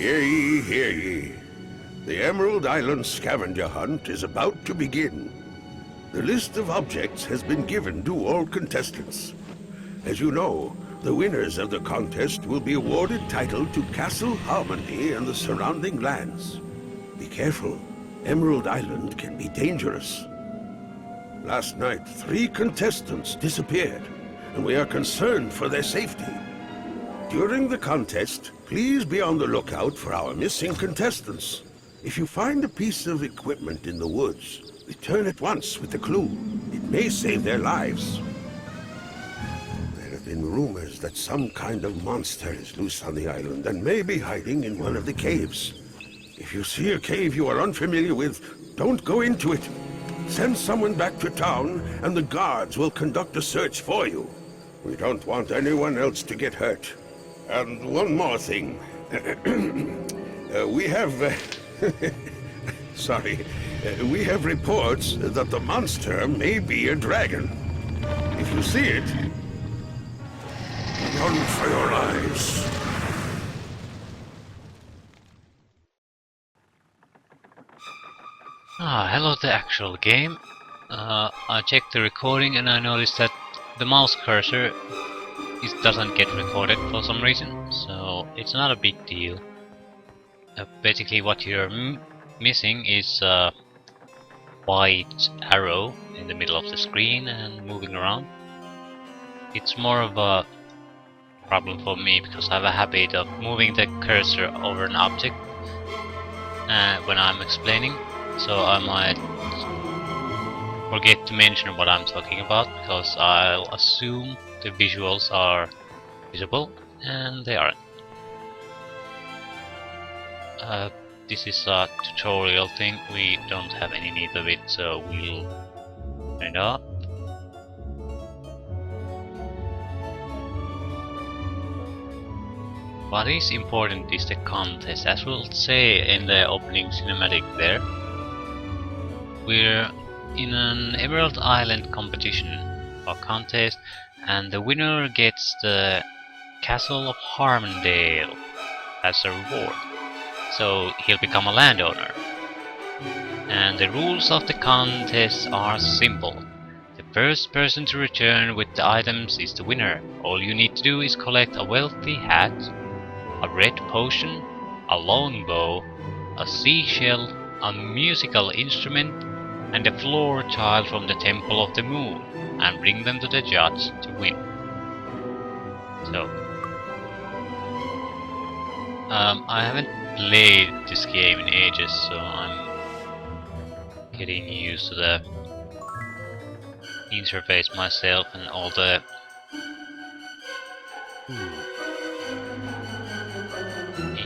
Hear ye, hear ye. The Emerald Island scavenger hunt is about to begin. The list of objects has been given to all contestants. As you know, the winners of the contest will be awarded title to Castle Harmony and the surrounding lands. Be careful. Emerald Island can be dangerous. Last night, 3 contestants disappeared, and we are concerned for their safety. During the contest, please be on the lookout for our missing contestants. If you find a piece of equipment in the woods, return at once with the clue. It may save their lives. There have been rumors that some kind of monster is loose on the island and may be hiding in one of the caves. If you see a cave you are unfamiliar with, don't go into it. Send someone back to town, and the guards will conduct a search for you. We don't want anyone else to get hurt. And one more thing. We have... sorry. We have reports that the monster may be a dragon. If you see it, run for your lives. Hello the actual game. I checked the recording and I noticed that the mouse cursor doesn't get recorded for some reason, so it's not a big deal. Basically what you're missing is a white arrow in the middle of the screen and moving around. It's more of a problem for me because I have a habit of moving the cursor over an object when I'm explaining, so I might forget to mention what I'm talking about because I'll assume the visuals are visible and they aren't. This is a tutorial thing, we don't have any need of it, so we'll turn it off. What is important is the contest, as we'll say in the opening cinematic there. We're in an Emerald Island competition or contest, and the winner gets the Castle of Harmondale as a reward. So he'll become a landowner. And the rules of the contest are simple. The first person to return with the items is the winner. All you need to do is collect a wealthy hat, a red potion, a longbow, a seashell, a musical instrument, and a floor tile from the Temple of the Moon, and bring them to the judge to win. So, I haven't played this game in ages, so I'm getting used to the interface myself and all the...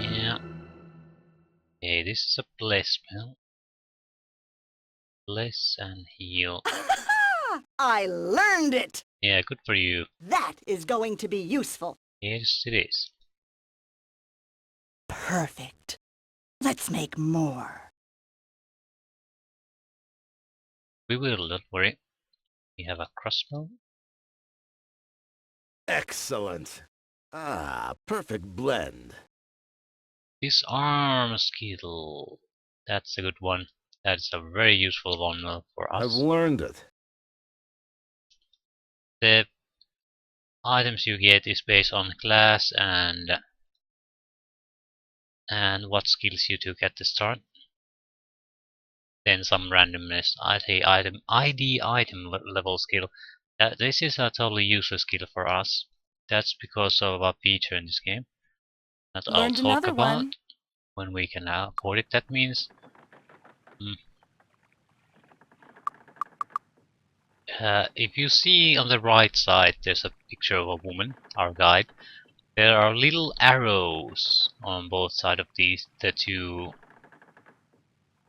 Yeah. Okay, this is a bless spell. Bless and heal. I learned it! Yeah, good for you. That is going to be useful. Yes, it is. Perfect. Let's make more. We will, don't worry. We have a crossbow. Excellent. Perfect blend. Disarm skill. That's a good one. That's a very useful one for us. I've learned it. The items you get is based on class and what skills you took at the start. Then some randomness. ID item level skill. This is a totally useless skill for us. That's because of a feature in this game that I'll talk about when we can afford it. That means if you see on the right side there's a picture of a woman, our guide. There are little arrows on both sides of the 2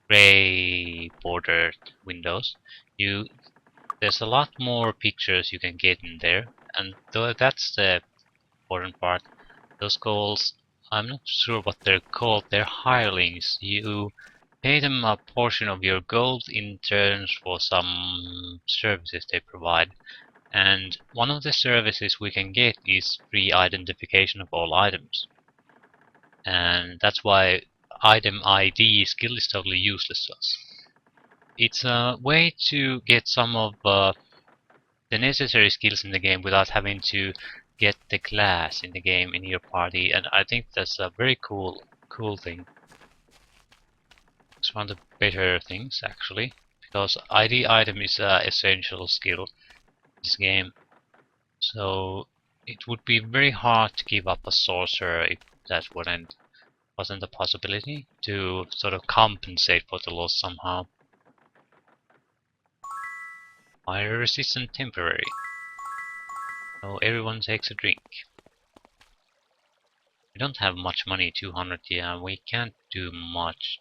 gray bordered windows. There's a lot more pictures you can get in there, and that's the important part. Those goals, I'm not sure what they're called. They're hirelings. You pay them a portion of your gold in turns for some services they provide. And one of the services we can get is free identification of all items. and that's why item ID skill is totally useless to us. It's a way to get some of the necessary skills in the game without having to get the class in the game in your party, and I think that's a very cool thing. It's one of the better things actually, because ID item is an essential skill in this game. So it would be very hard to give up a sorcerer if that wasn't a possibility to sort of compensate for the loss somehow. Fire resistant temporary. So everyone takes a drink. We don't have much money, 200, yeah, we can't do much.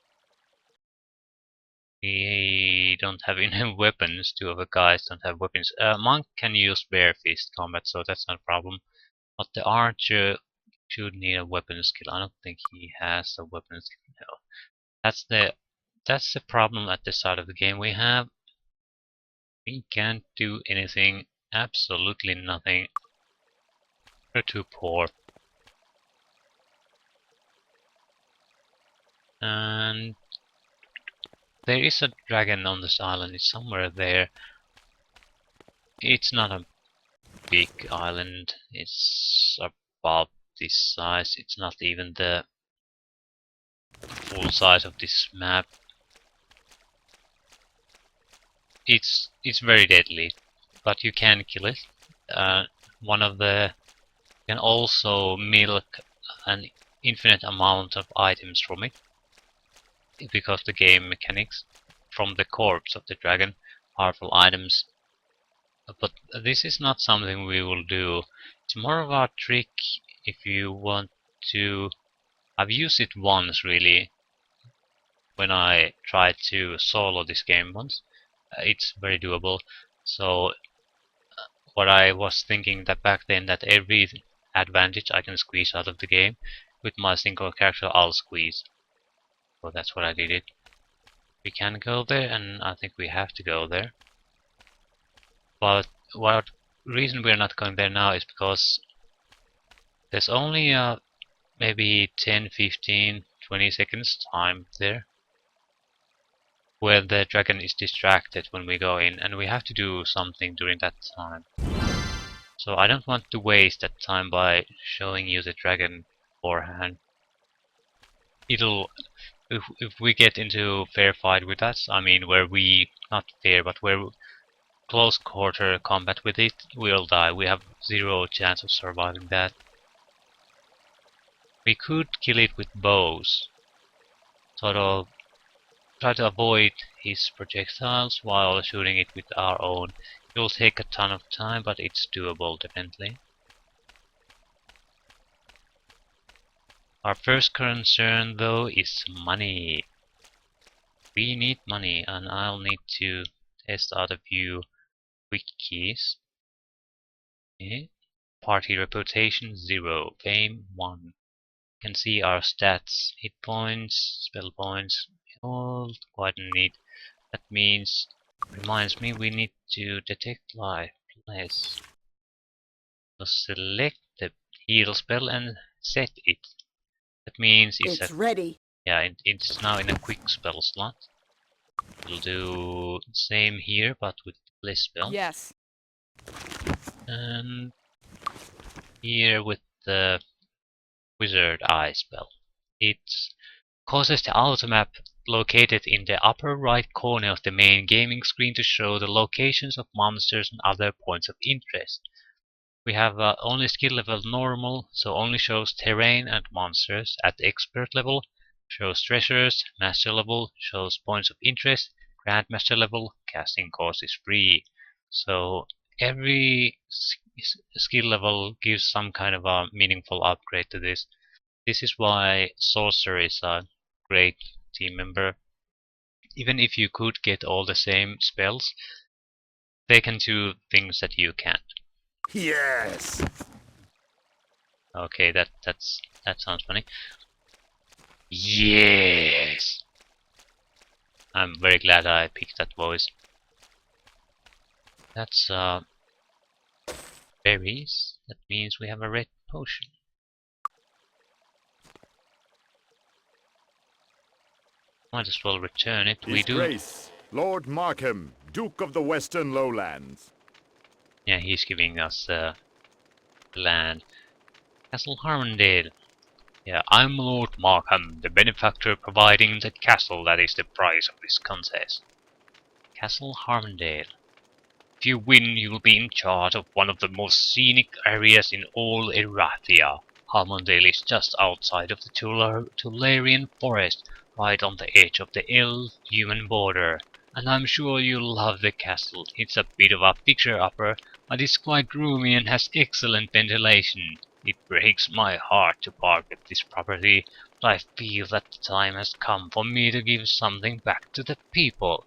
We don't have enough weapons, two of the guys don't have weapons. Monk can use bare fist combat, so that's not a problem. But the archer should need a weapon skill. I don't think he has a weapon skill. No. That's the problem at the start of the game we have. We can't do anything, absolutely nothing. We're too poor. And there is a dragon on this island, it's somewhere there. It's not a big island, it's about this size, it's not even the full size of this map. It's very deadly, but you can kill it. One of the you can also milk an infinite amount of items from it because the game mechanics from the corpse of the dragon, powerful items. But this is not something we will do. It's more of a trick if you want to. I've used it once really when I tried to solo this game once. It's very doable. So what I was thinking that back then that every advantage I can squeeze out of the game with my single character I'll squeeze. So that's what I did it. We can go there and I think we have to go there. But what reason we're not going there now is because there's only maybe 10, 15, 20 seconds time there where the dragon is distracted when we go in, and we have to do something during that time. So I don't want to waste that time by showing you the dragon beforehand. It'll if we get into fair fight with us, I mean where we not fair but where close quarter combat with it, we'll die. We have zero chance of surviving that. We could kill it with bows, sort of try to avoid his projectiles while shooting it with our own. It will take a ton of time, but it's doable definitely. Our first concern though is money. We need money, and I'll need to test out a few quick keys. Okay. Party reputation 0, fame 1. You can see our stats, hit points, spell points, all quite neat. That means, reminds me, we need to detect life less. So select the heal spell and set it. That means It's ready. yeah, it's now in a quick spell slot. We'll do the same here, but with less spell. Yes. And here with the Wizard Eye spell. It causes the auto map located in the upper right corner of the main gaming screen to show the locations of monsters and other points of interest. We have only skill level normal, so only shows terrain and monsters. At the expert level, shows treasures. Master level shows points of interest. Grandmaster level, casting cost is free. So every skill level gives some kind of a meaningful upgrade to this. This is why Sorcerer is a great team member. Even if you could get all the same spells, they can do things that you can't. Yes! Okay, that sounds funny. Yes! I'm very glad I picked that voice. That's berries. That means we have a red potion. Might as well return it. We His do. Grace, Lord Markham, Duke of the Western Lowlands. Yeah, he's giving us land. Castle Harmondale. Yeah, I'm Lord Markham, the benefactor providing the castle that is the prize of this contest. Castle Harmondale. If you win, you will be in charge of one of the most scenic areas in all Erathia. Harmondale is just outside of the Tularian forest, right on the edge of the elf-human border. And I'm sure you'll love the castle. It's a bit of a fixer-upper, but it's quite roomy and has excellent ventilation. It breaks my heart to part with this property, but I feel that the time has come for me to give something back to the people.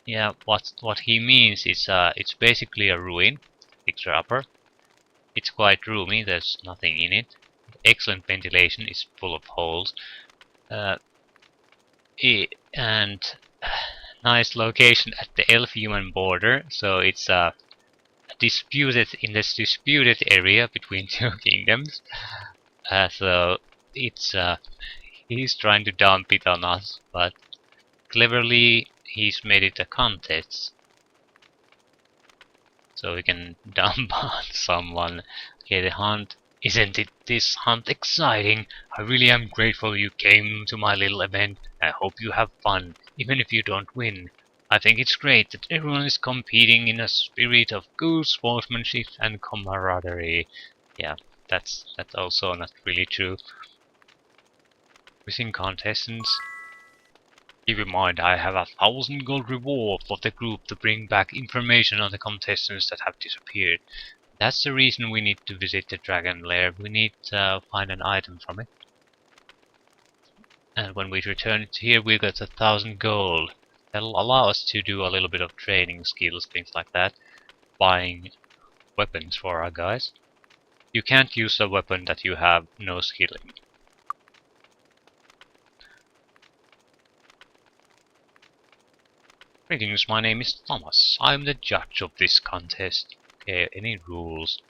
Yeah, what he means is it's basically a ruin, fixer-upper. It's quite roomy, there's nothing in it. Excellent ventilation, is full of holes. Uh, and nice location at the elf-human border, so it's disputed in this disputed area between two kingdoms. So it's he's trying to dump it on us, but cleverly he's made it a contest, so we can dump on someone. Okay, the hunt. Isn't it this hunt exciting? I really am grateful you came to my little event. I hope you have fun, even if you don't win. I think it's great that everyone is competing in a spirit of good sportsmanship and camaraderie. Yeah, that's also not really true. Missing contestants. Keep in mind, I have 1,000 gold reward for the group to bring back information on the contestants that have disappeared. That's the reason we need to visit the dragon lair. We need to find an item from it. And when we return it here, we get 1,000 gold. That'll allow us to do a little bit of training skills, things like that. Buying weapons for our guys. You can't use a weapon that you have no skill in. Greetings, my name is Thomas. I'm the judge of this contest. Okay, any rules?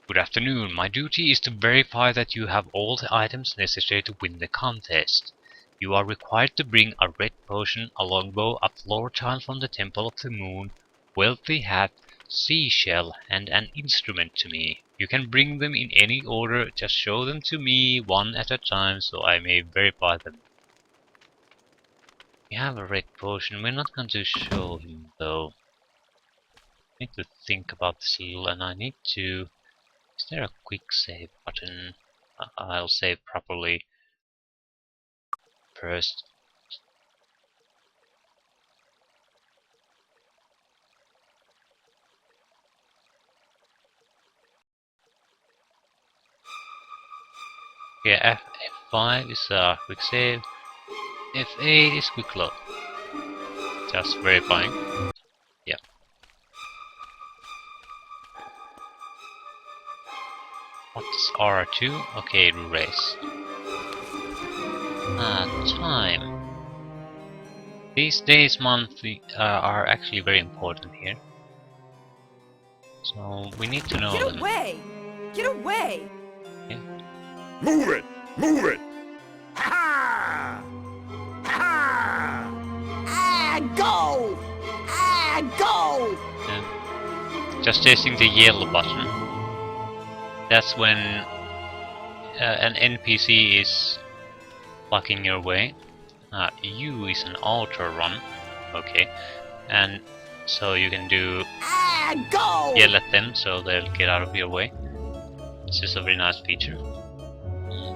Good afternoon. My duty is to verify that you have all the items necessary to win the contest. You are required to bring a red potion, a longbow, a floor tile from the Temple of the Moon, wealthy hat, seashell, and an instrument to me. You can bring them in any order, just show them to me one at a time so I may verify them. We have a red potion. We're not going to show him though. I need to think about this a little, and I need to... Is there a quick save button? I'll save properly first. Yeah, F5 is a quick save. F8 is quick load. Just verifying. Yeah. What's R2? Okay, race. Time. These days, monthly are actually very important here. So we need to know Get them. away! Get away! Yeah. Move it! Move it! Ha-ha! Ha-ha! Ah, go! Ah, go! Yeah. Just testing the yellow button. That's when an NPC is blocking your way. U is an auto run. Okay. And so you can do Ah, go! yell at them so they'll get out of your way. It's just a very nice feature.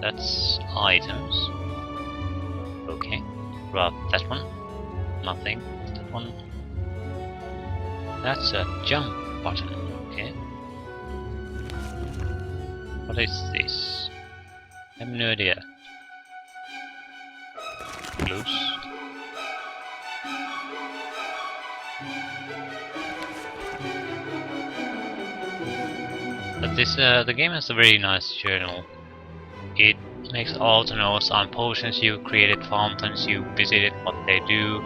That's items. Okay. Grab that one. Nothing. That one. That's a jump button. Okay. What is this? I have no idea. Loose. But this, the game has a very nice journal. It makes all the notes on potions you've created, fountains you visited, what they do,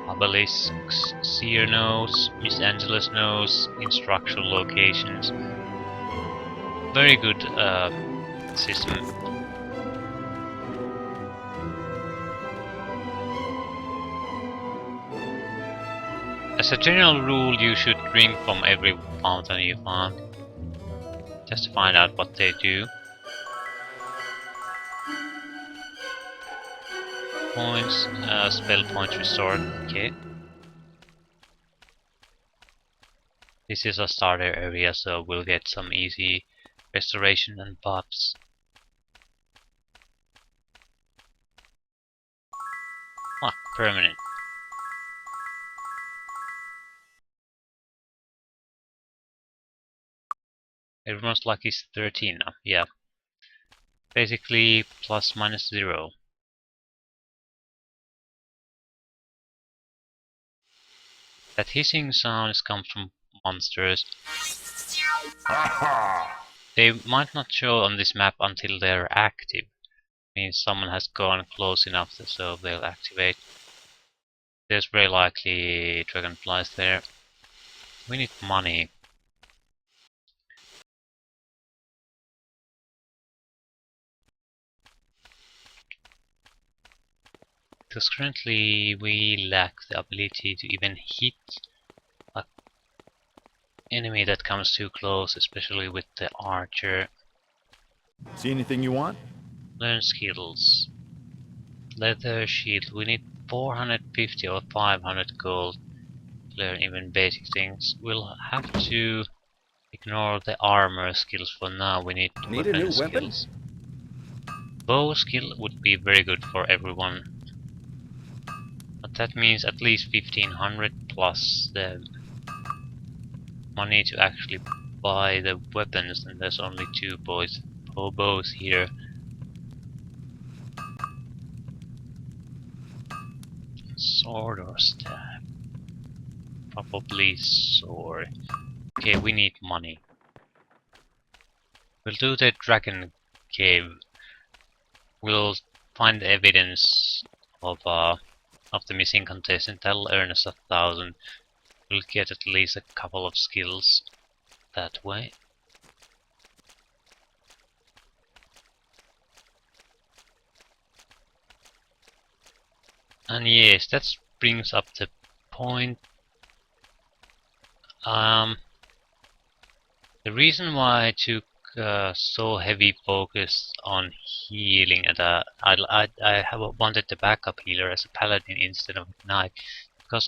obelisks, seer notes, Miss Angela's notes, instructional locations. Very good system. As a general rule, you should drink from every fountain you find, just to find out what they do. Points, spell points restored, okay. This is a starter area, so we'll get some easy restoration and buffs. Ah, permanent. Everyone's luck is 13 now, yeah. Basically, plus minus 0. That hissing sound comes from monsters. They might not show on this map until they're active. Means someone has gone close enough so they'll activate. There's very likely dragonflies there. We need money. Because currently we lack the ability to even hit an enemy that comes too close, especially with the archer. See anything you want? Learn skills. Leather shield. We need 450 or 500 gold to learn even basic things. We'll have to ignore the armor skills for now. We need Need a new weapon? skills. Bow skill would be very good for everyone. But that means at least 1500 plus the money to actually buy the weapons, and there's only 2 bows here. Sword or staff? Probably sword. Okay, we need money. We'll do the dragon cave. We'll find evidence of the missing contestant. That'll earn us 1,000. We'll get at least a couple of skills that way. And yes, that brings up the point. The reason why I took so heavy focus on healing, and I have wanted the backup healer as a paladin instead of knight, because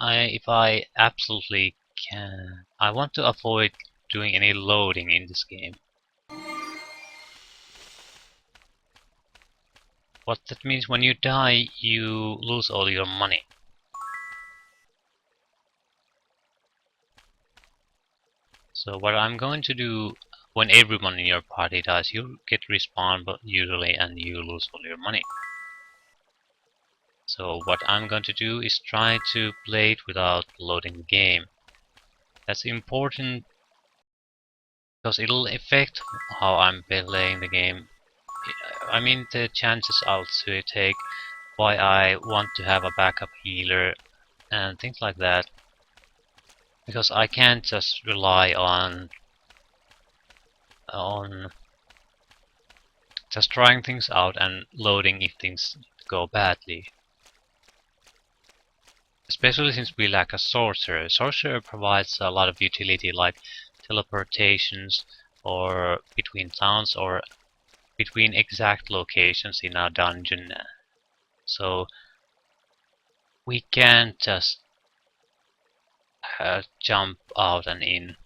if I absolutely can, I want to avoid doing any loading in this game. What that means, when you die, you lose all your money. So what I'm going to do, when everyone in your party dies, you get respawn, but usually, and you lose all your money. So what I'm going to do is try to play it without loading the game. That's important because it'll affect how I'm playing the game. I mean, the chances I'll take, why I want to have a backup healer and things like that. Because I can't just rely on just trying things out and loading if things go badly. Especially since we lack a sorcerer. Sorcerer provides a lot of utility, like teleportations, or between towns, or between exact locations in our dungeon. So we can't just jump out and in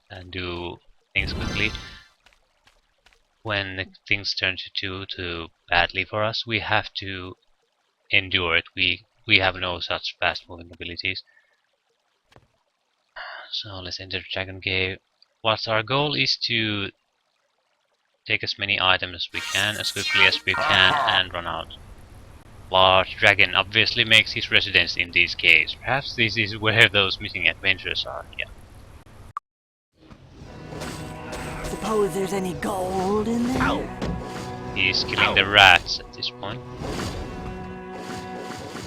and do things quickly. When things turn too badly for us, we have to endure it. We have no such fast moving abilities. So let's enter the Dragon Cave. What our goal is to take as many items as we can, as quickly as we can, and run out. Large Dragon obviously makes his residence in these caves. Perhaps this is where those missing adventures are, yeah. Suppose there's any gold in there? Ow. He's killing the rats at this point.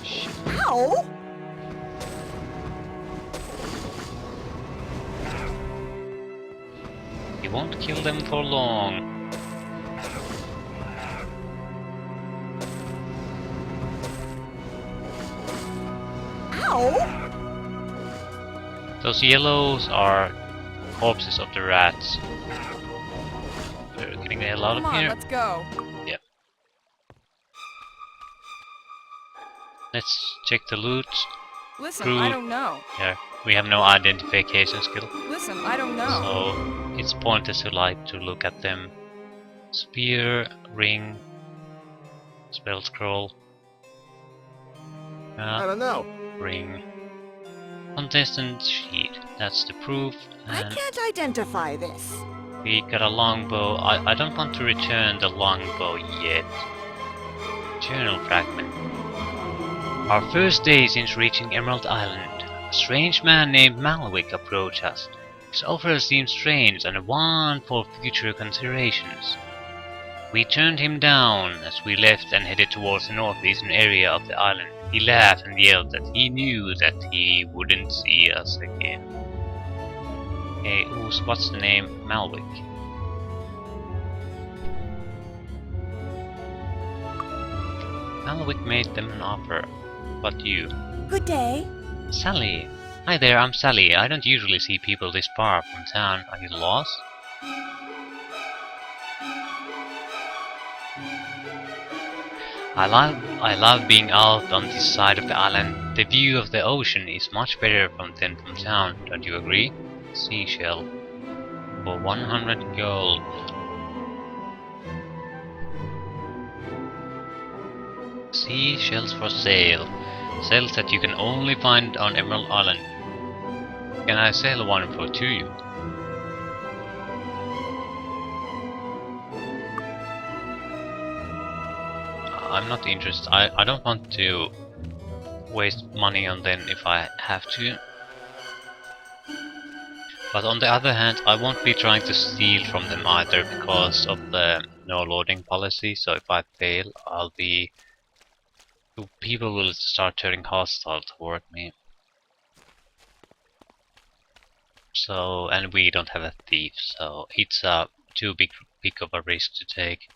Shit. Ow! He won't kill them for long. Ow! Those yellows are corpses of the rats. We're getting the hell out Come of on, here. let's go. Yep. Let's check the loot. Listen, Crew. I don't know. Yeah, we have no identification skill, Listen, I don't know. so it's pointless to like to look at them. Spear, ring, spell scroll, I don't know. ring, contestant sheet. That's the proof. I And can't identify this. we got a longbow. I don't want to return the longbow yet. Journal fragment. Our first day since reaching Emerald Island, a strange man named Malwick approached us. His offer seemed strange and one for future considerations. We turned him down as we left and headed towards the northeastern area of the island. He laughed and yelled that he knew that he wouldn't see us again. Hey, what's the name? Malwick. Malwick made them an offer. But you? Good day. Sally! Hi there, I'm Sally. I don't usually see people this far from town. Are you lost? I love being out on this side of the island. The view of the ocean is much better than from town, don't you agree? Seashell. For 100 gold. Seashells for sale. Shells that you can only find on Emerald Island. Can I sell one for two? I'm not interested. I don't want to waste money on them if I have to. But on the other hand, I won't be trying to steal from them either because of the no loading policy. So if I fail, people will start turning hostile toward me. So, and we don't have a thief, so it's too big of a risk to take.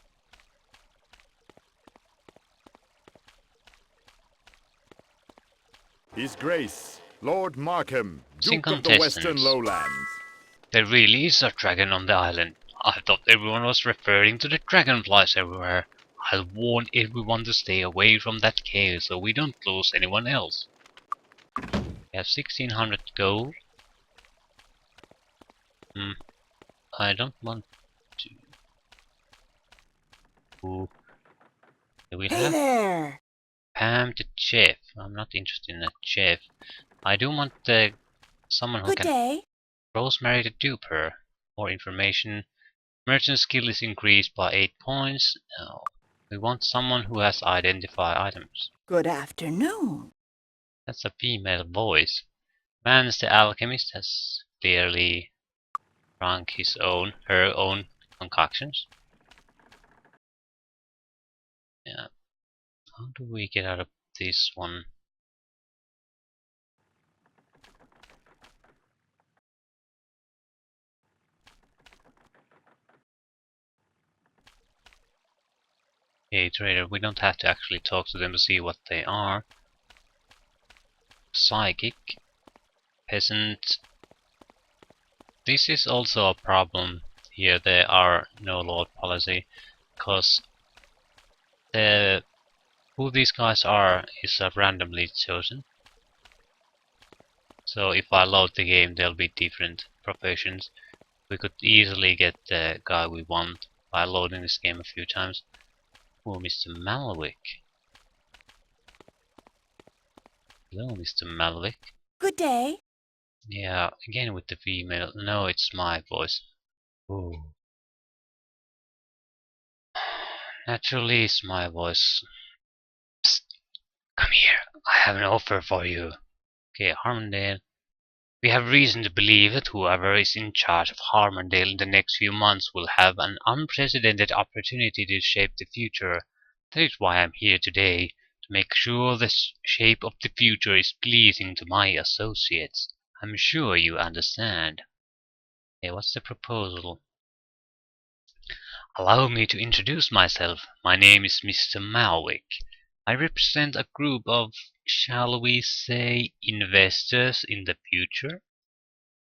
His Grace, Lord Markham, Missing Duke of the Western contestants. Lowlands. There really is a dragon on the island. I thought everyone was referring to the dragonflies everywhere. I'll warn everyone to stay away from that cave so we don't lose anyone else. We have 1600 gold. I don't want to. Ooh. We Hey have there. Pam the chef. I'm not interested in a chef. I do want someone who Good can. day. Rosemary the duper. More information. Merchant skill is increased by 8 points. No. We want someone who has identify items. Good afternoon. That's a female voice. Mans the alchemist has clearly drunk her own concoctions. Yeah. How do we get out of this one? Hey trader, we don't have to actually talk to them to see what they are. Psychic. Peasant. This is also a problem here. There are no lord policy because who these guys are is randomly chosen. So if I load the game, there'll be different professions. We could easily get the guy we want by loading this game a few times. Oh, Mr. Malwick. Hello, Mr. Malwick. Good day. Yeah, again with the female. No, it's my voice. Ooh. Naturally, it's my voice. Psst, come here. I have an offer for you. Okay, Harmondale. We have reason to believe that whoever is in charge of Harmondale in the next few months will have an unprecedented opportunity to shape the future. That is why I'm here today, to make sure the shape of the future is pleasing to my associates. I'm sure you understand. Hey, what's the proposal? Allow me to introduce myself. My name is Mr. Malwick. I represent a group of, shall we say, investors in the future.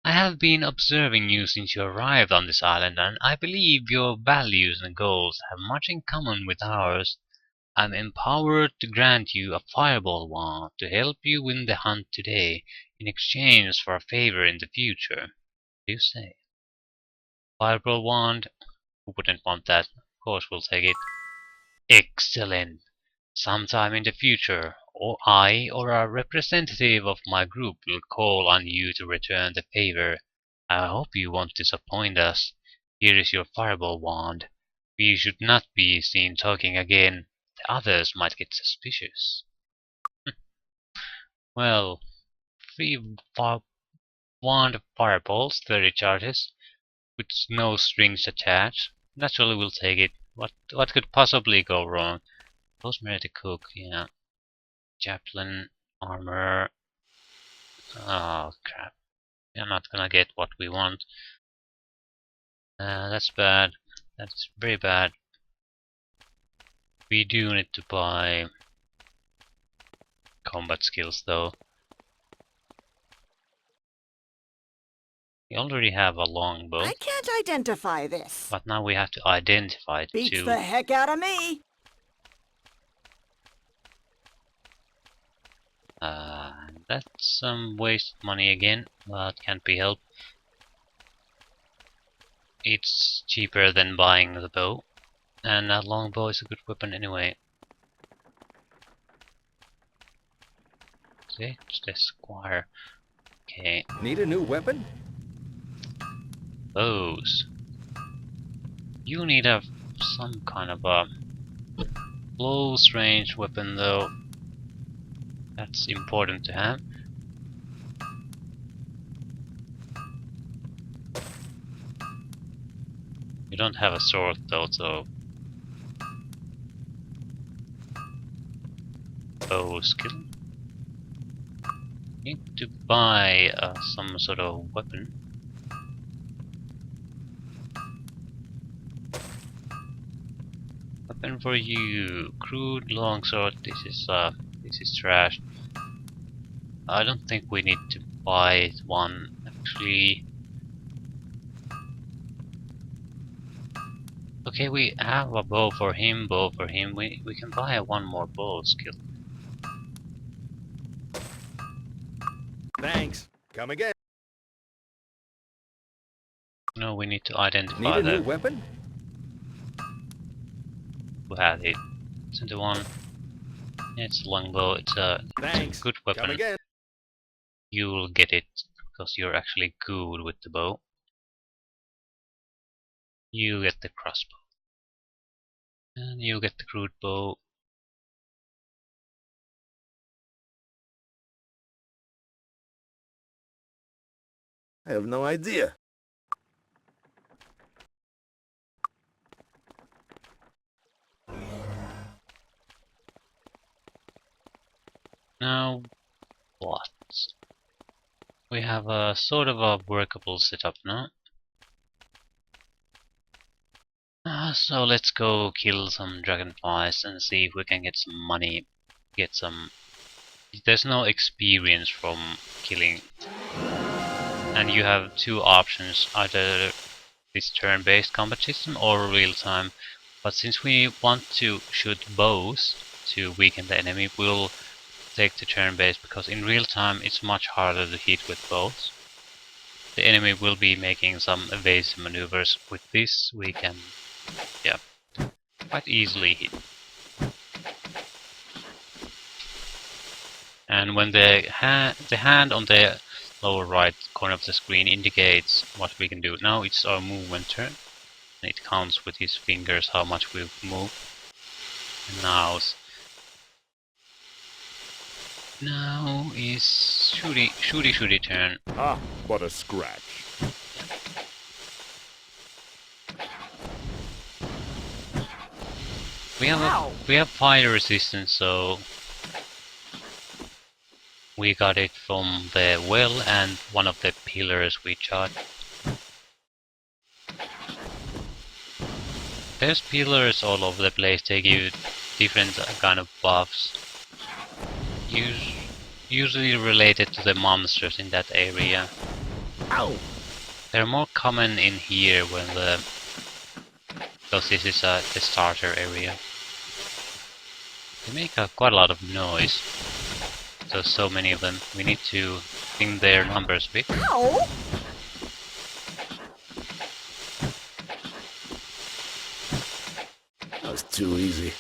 I have been observing you since you arrived on this island, and I believe your values and goals have much in common with ours. I'm empowered to grant you a fireball wand to help you win the hunt today, in exchange for a favor in the future. What do you say? Fireball wand? Who wouldn't want that? Of course we'll take it. Excellent! Sometime in the future, or I or a representative of my group will call on you to return the favor. I hope you won't disappoint us. Here is your fireball wand. We should not be seen talking again. The others might get suspicious. Well, three wand fireballs, 30 charges, with no strings attached. Naturally, we'll take it. What could possibly go wrong? Rosemary the cook, yeah. Chaplain, armor. Oh crap! We're not gonna get what we want. That's bad. That's very bad. We do need to buy combat skills though. We already have a longbow. I can't identify this. But now we have to identify it Beats too. the heck out of me. That's some waste money again, but can't be helped. It's cheaper than buying the bow, and a longbow is a good weapon anyway. See, it's the squire. Okay, Need a new weapon? bows. You need some kind of a close range weapon though. That's important to have. You don't have a sword though, so bow skill. Need to buy some sort of weapon. Weapon for you, crude longsword. This is trash. I don't think we need to buy one actually. Okay, we have a bow for him, We can buy one more bow skill. Thanks. Come again. No, we need to identify Need a new them. weapon? Who had it? It's the one. It's a longbow. It's a Thanks. good Come weapon. again. You will get it because you're actually good with the bow. You get the crossbow. And you get the crude bow. I have no idea. Now, what? We have a sort of a workable setup now. So let's go kill some dragonflies and see if we can get some money. Get some. There's no experience from killing. And you have two options, either this turn-based combat system or real-time. But since we want to shoot bows to weaken the enemy, we'll take the turn-based because in real-time it's much harder to hit with bows. The enemy will be making some evasive maneuvers. With this we can, yeah, quite easily hit. And when the hand on the lower right corner of the screen indicates what we can do. Now it's our movement turn. And it counts with his fingers how much we've moved. And now is shooty turn. Ah, what a scratch. We have fire resistance, so we got it from the well and one of the pillars we shot. There's pillars all over the place. They give different kind of buffs, usually related to the monsters in that area. Ow! They're more common in here when because this is the starter area. They make quite a lot of noise. So many of them. We need to think their numbers a bit. Ow! That was too easy.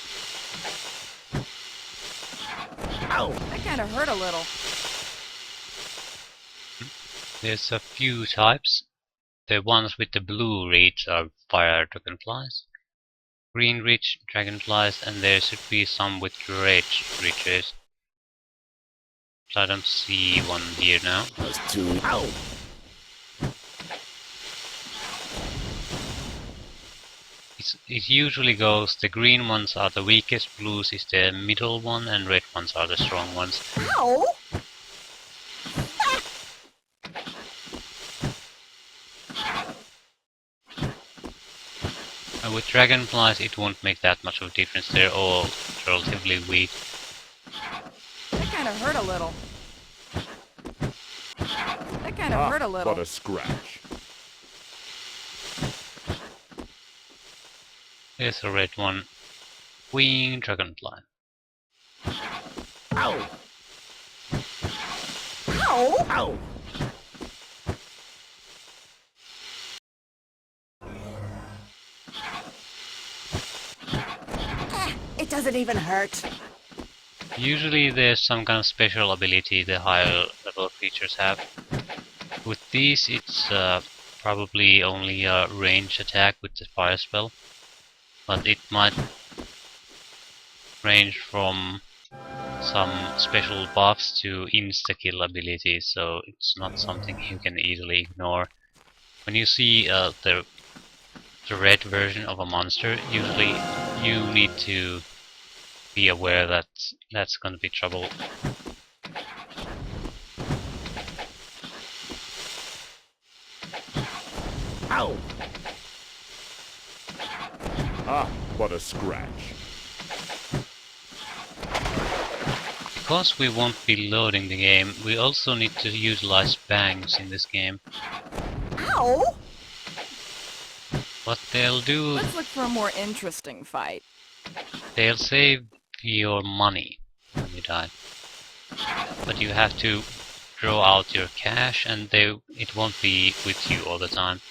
Ow! That kind of hurt a little. There's a few types. The ones with the blue reeds are fire dragonflies. Green reach dragonflies, and there should be some with red reaches. I don't see one here now. That was too... Ow! It usually goes, the green ones are the weakest, blues is the middle one, and red ones are the strong ones. Ow! And with dragonflies it won't make that much of a difference, they're all relatively weak. That kind of hurt a little. That kind of hurt a little. What a scratch. There's a red one. Queen dragonfly. Ow! Ow! Ow! It doesn't even hurt. Usually there's some kind of special ability the higher level creatures have. With these it's probably only a range attack with the fire spell. But it might range from some special buffs to insta-kill abilities, so it's not something you can easily ignore. When you see the red version of a monster, usually you need to be aware that that's going to be trouble. Ow! Ah, what a scratch. Because we won't be loading the game, we also need to utilize bangs in this game. Ow! What they'll do, Let's look for a more interesting fight. they'll save your money when you die. But you have to draw out your cash and it won't be with you all the time.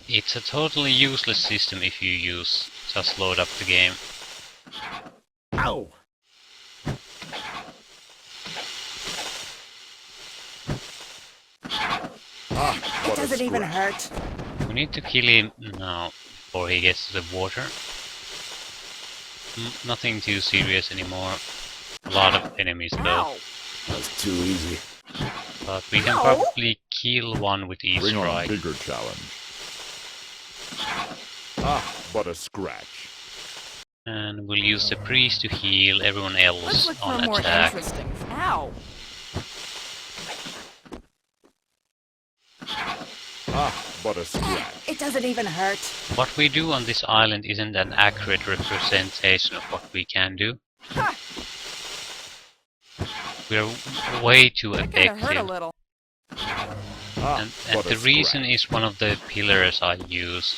It's a totally useless system if you just load up the game. Ow! Ah, It what a doesn't even scratch. hurt. We need to kill him now before he gets to the water. Nothing too serious anymore. A lot of enemies though. Ow! That was too easy. But we can Ow. probably kill one with each Bring on a strike. bigger challenge. Ah, what a scratch. And we'll use the priest to heal everyone Let's else look for on a more attack. interesting. Ow! Ah, what a scratch. It doesn't even hurt. What we do on this island isn't an accurate representation of what we can do. Ha! We're way too That kind of hurt a effective. little. Ah, And what the a reason scratch. is one of the pillars I use.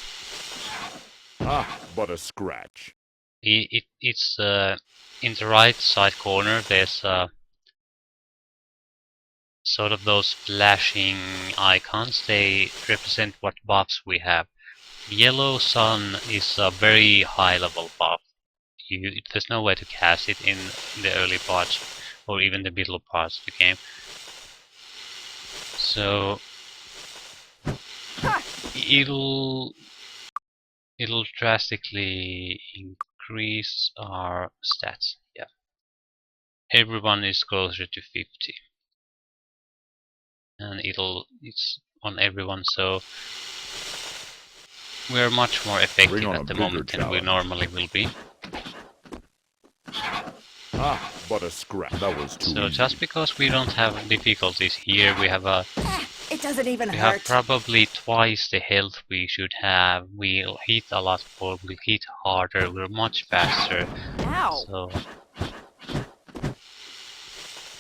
Ah, what a scratch. It's in the right side corner. There's sort of those flashing icons. They represent what buffs we have. Yellow sun is a very high level buff. There's no way to cast it in the early parts or even the middle parts of the game. So Ha! it'll drastically increase our stats. Yeah. Everyone is closer to 50. And it's on everyone, so we're much more effective Bring on a at the bigger moment than we challenge. normally will be. Ah, what a scratch. That was too So easy. just because we don't have difficulties here, we have It doesn't even we have hurt. probably twice the health we should have. We'll hit a lot more, we'll hit harder, we're much faster. Ow! So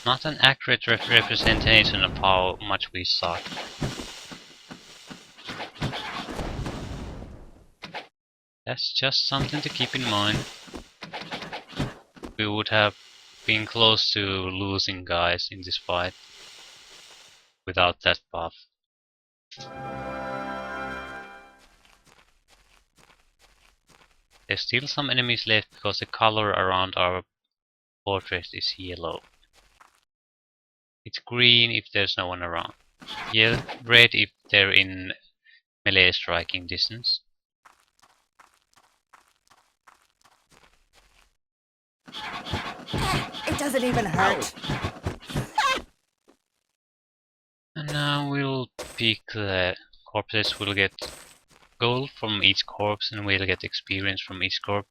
Not an accurate representation of how much we suck. That's just something to keep in mind. We would have been close to losing guys in this fight without that buff. There's still some enemies left because the color around our fortress is yellow. It's green if there's no one around. Red if they're in melee striking distance. It doesn't even hurt. And now we'll pick the corpses. We'll get gold from each corpse and we'll get experience from each corpse.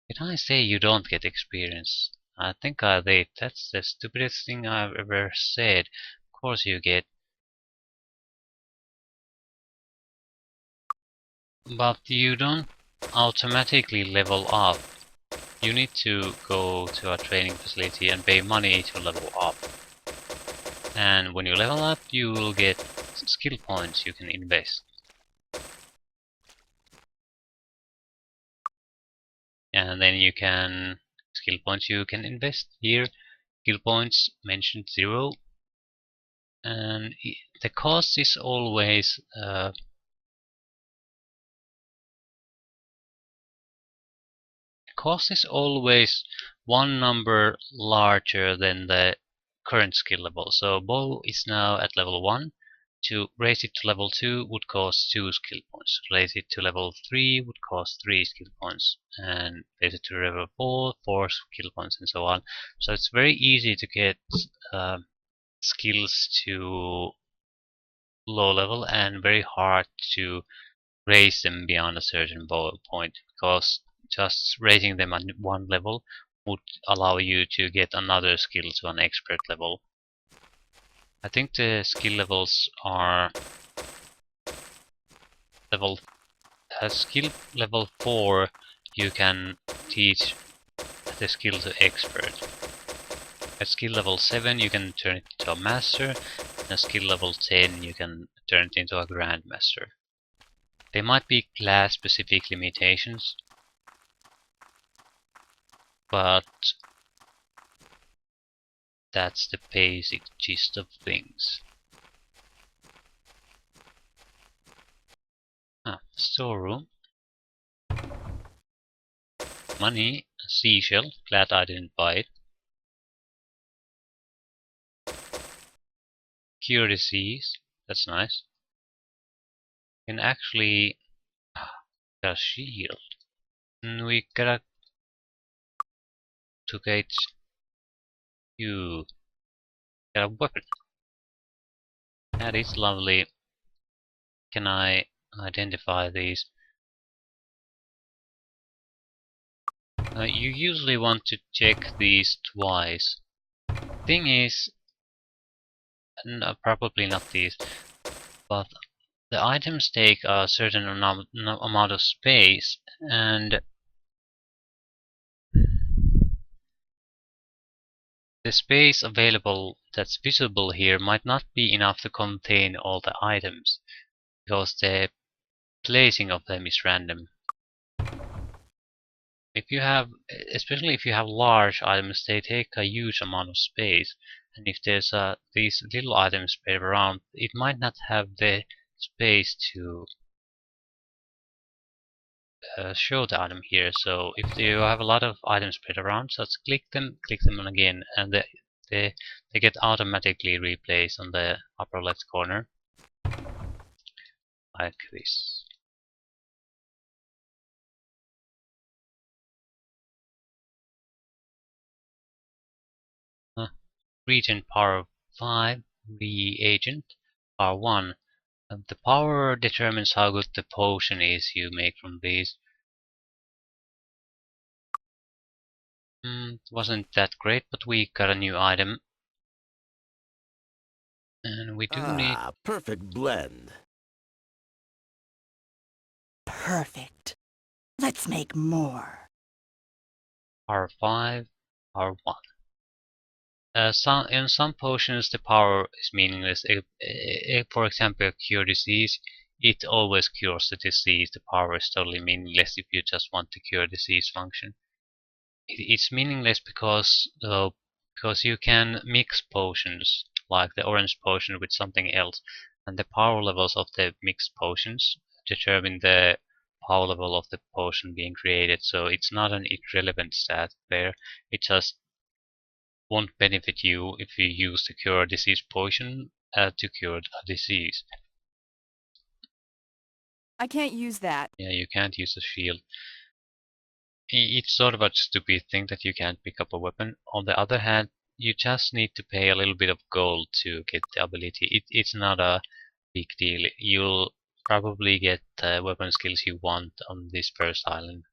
Did I say you don't get experience? I think I did. That's the stupidest thing I've ever said. Of course you get. But you don't automatically level up. You need to go to a training facility and pay money to level up. And when you level up, you will get skill points you can invest. And then you can skill points you can invest here. Skill points mentioned 0. And the cost is always one number larger than the current skill level. So bow is now at level 1. To raise it to level 2 would cost 2 skill points. Raise it to level 3 would cost 3 skill points. And raise it to level 4, 4 skill points, and so on. So it's very easy to get skills to low level and very hard to raise them beyond a certain point, because just raising them at one level would allow you to get another skill to an expert level. I think the skill levels are skill level 4 you can teach the skill to expert. At skill level 7 you can turn it into a master, and at skill level 10 you can turn it into a grandmaster. There might be class specific limitations, but that's the basic gist of things. Storeroom. Money, a seashell, glad I didn't buy it. Cure disease, that's nice. Can actually get a shield. And we gotta to get you get a weapon. That is lovely. Can I identify these? You usually want to check these twice. Thing is, probably not these, but the items take a certain amount of space, and the space available that's visible here might not be enough to contain all the items, because the placing of them is random. If you have, especially if you have large items, they take a huge amount of space, and if there's these little items spread around, it might not have the space to show the item here. So if you have a lot of items spread around, just click them again, and they get automatically replaced on the upper left corner, like this. Regent power 5, reagent power 1. The power determines how good the potion is you make from these. Wasn't that great, but we got a new item. And we do need... perfect blend. Perfect. Let's make more. Power 5, Power 1. In some potions the power is meaningless. If, for example, cure disease, it always cures the disease. The power is totally meaningless if you just want to cure disease function. It's meaningless because you can mix potions, like the orange potion, with something else, and the power levels of the mixed potions determine the power level of the potion being created. So it's not an irrelevant stat there. It just won't benefit you if you use the cure disease potion to cure a disease. I can't use that. Yeah, you can't use a shield. It's sort of a stupid thing that you can't pick up a weapon. On the other hand, you just need to pay a little bit of gold to get the ability. It's not a big deal. You'll probably get the weapon skills you want on this first island.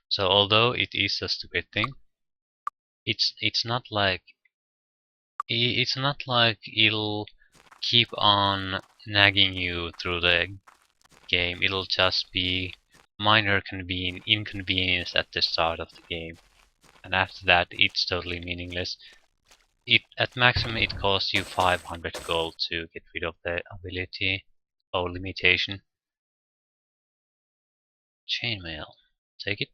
So although it is a stupid thing, it's not like it'll keep on nagging you through the game. It'll just be minor inconvenience at the start of the game, and after that it's totally meaningless. At maximum it costs you 500 gold to get rid of the ability or limitation. Chainmail. Take it.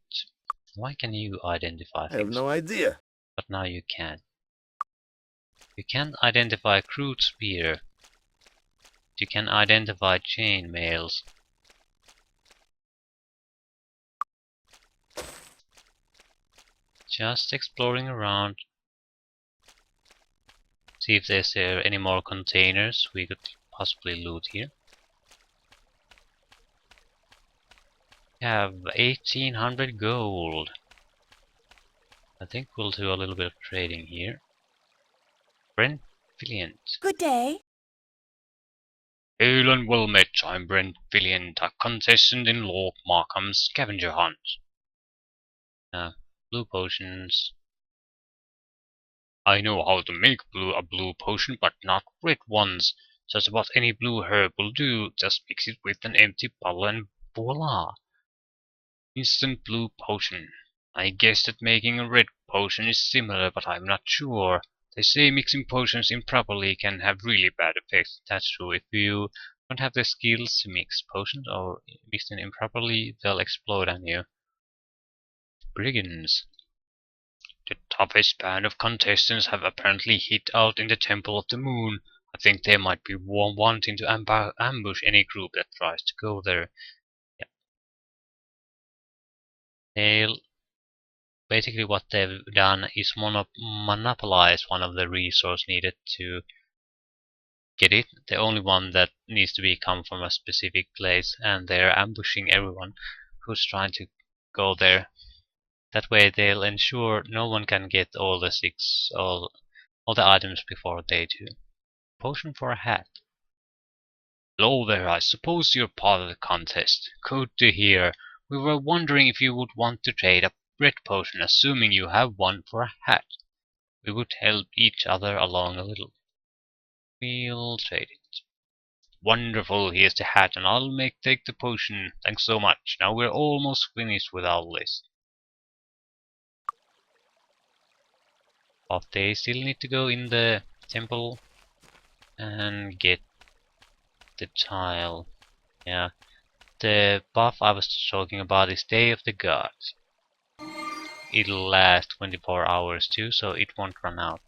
Why can you identify I have things? no idea. But now you can. You can identify crude spear. You can identify chainmails. Just exploring around. See if there's any more containers we could possibly loot here. We have 1800 gold. I think we'll do a little bit of trading here. Brent Filliant. Good day. Hail and well met, I'm Brent Filliant, a contestant in Lord Markham's scavenger hunt. Blue potions. I know how to make a blue potion, but not red ones. Just about any blue herb will do. Just mix it with an empty bottle and voila! Instant blue potion. I guess that making a red potion is similar, but I'm not sure. They say mixing potions improperly can have really bad effects. That's true. If you don't have the skills to mix potions or mix them improperly, they'll explode on you. Brigands. The toughest band of contestants have apparently hid out in the Temple of the Moon. I think they might be wanting to ambush any group that tries to go there. Yeah. Basically what they've done is monopolize one of the resources needed to get it. The only one that needs to come from a specific place, and they're ambushing everyone who's trying to go there. That way they'll ensure no one can get all the items before they do. Potion for a hat. Hello there, I suppose you're part of the contest. Good to hear. We were wondering if you would want to trade a red potion, assuming you have one, for a hat. We would help each other along a little. We'll trade it. Wonderful, here's the hat, and I'll take the potion. Thanks so much. Now we're almost finished with our list. But they still need to go in the temple and get the tile. Yeah. The buff I was talking about is Day of the Gods. It'll last 24 hours too, so it won't run out.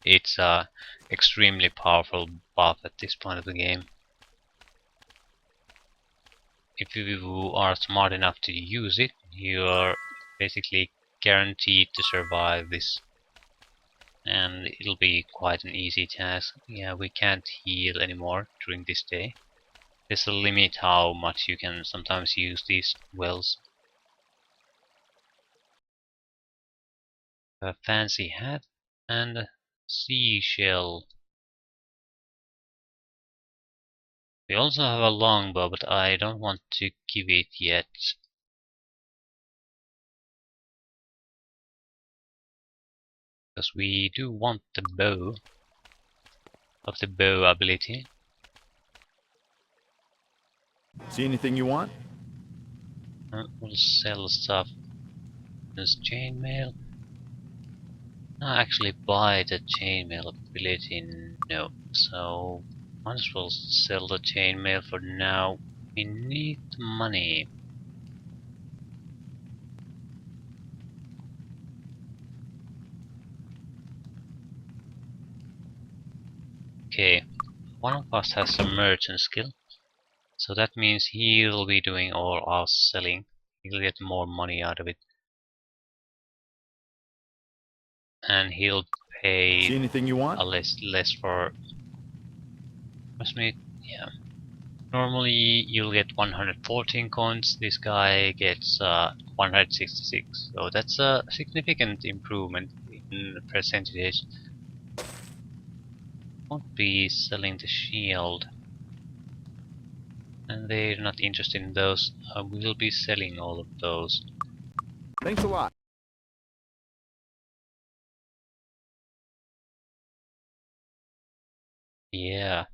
It's a extremely powerful buff at this point of the game. If you are smart enough to use it, you're basically guaranteed to survive this. And it'll be quite an easy task. Yeah, we can't heal anymore during this day. There's a limit how much you can sometimes use these wells. A fancy hat and a seashell. We also have a longbow, but I don't want to give it yet. Because we do want the bow of the bow ability. See anything you want? We'll sell stuff. weapons, chainmail. No, actually buy the chainmail ability, no. So might as well sell the chainmail for now. We need money. Okay, one of us has a merchant skill, so that means he'll be doing all our selling. He'll get more money out of it. And he'll See pay anything you want? a less for meat. Yeah. Normally you'll get 114 coins. This guy gets 166. So that's a significant improvement in percentage. Won't be selling the shield, and they're not interested in those. We will be selling all of those. Thanks a lot. Yeah.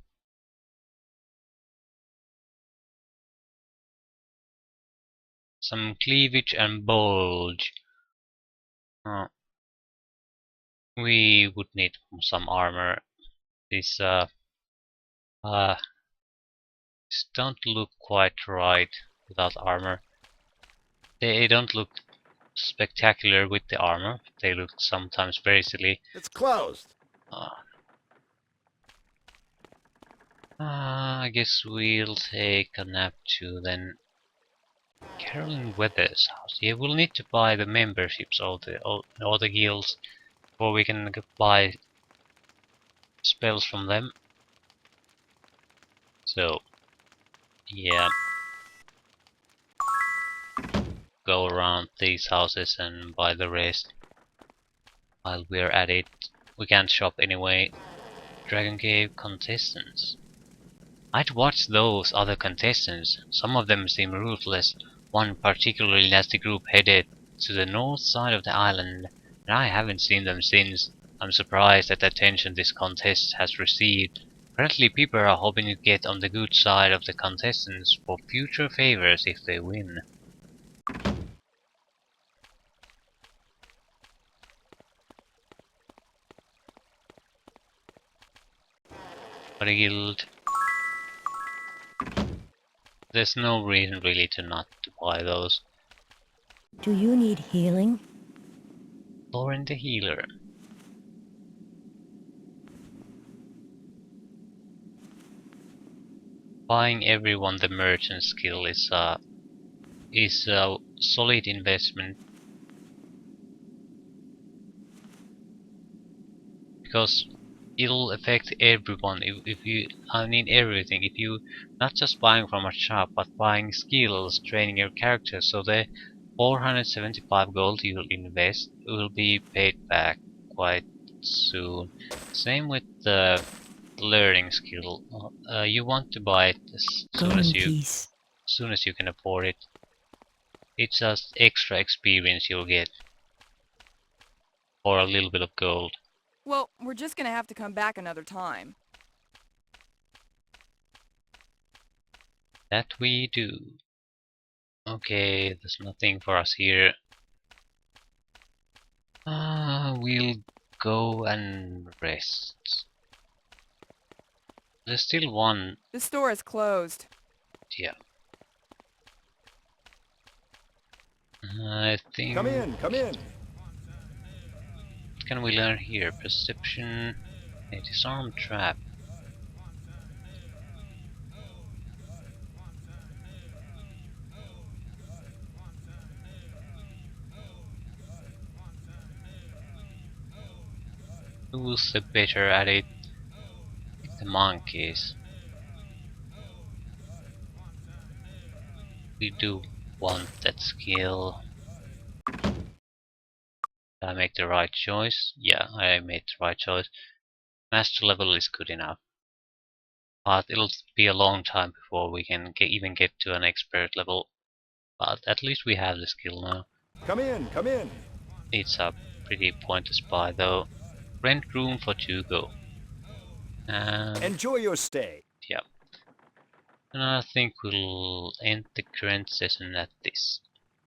Some cleavage and bulge. We would need some armor. These uh, these don't look quite right without armor. They don't look spectacular with the armor. They look sometimes very silly. It's closed. I guess we'll take a nap too then. Carolyn Weather's house. Yeah, we'll need to buy the memberships of all the guilds before we can buy spells from them. So, yeah. Go around these houses and buy the rest. While we're at it, we can't shop anyway. Dragon Cave contestants. I'd watch those other contestants. Some of them seem ruthless. One particularly nasty group headed to the north side of the island, and I haven't seen them since. I'm surprised at the attention this contest has received. Apparently people are hoping to get on the good side of the contestants for future favors if they win. But a guild. There's no reason really to not to buy those. Do you need healing? Lauren the Healer. Buying everyone the merchant skill is a solid investment, because it'll affect everyone. If you, I mean everything. If you not just buying from a shop, but buying skills, training your character, so the 475 gold you'll invest will be paid back quite soon. Same with the learning skill. You want to buy it as Go soon in as peace. you can afford it. It's just extra experience you'll get for a little bit of gold. Well, we're just gonna have to come back another time. That we do. Okay, there's nothing for us here. We'll go and rest. There's still one. The store is closed. Yeah. I think. Come in, come in. What can we learn here? Perception. A disarm trap. Who's the better at it? The monkeys. We do want that skill. Did I make the right choice? Yeah, I made the right choice. Master level is good enough. But it'll be a long time before we can even get to an expert level. But at least we have the skill now. Come in, come in. It's a pretty pointless buy though. Rent room for 2 go. And Enjoy your stay. yeah. And I think we'll end the current session at this.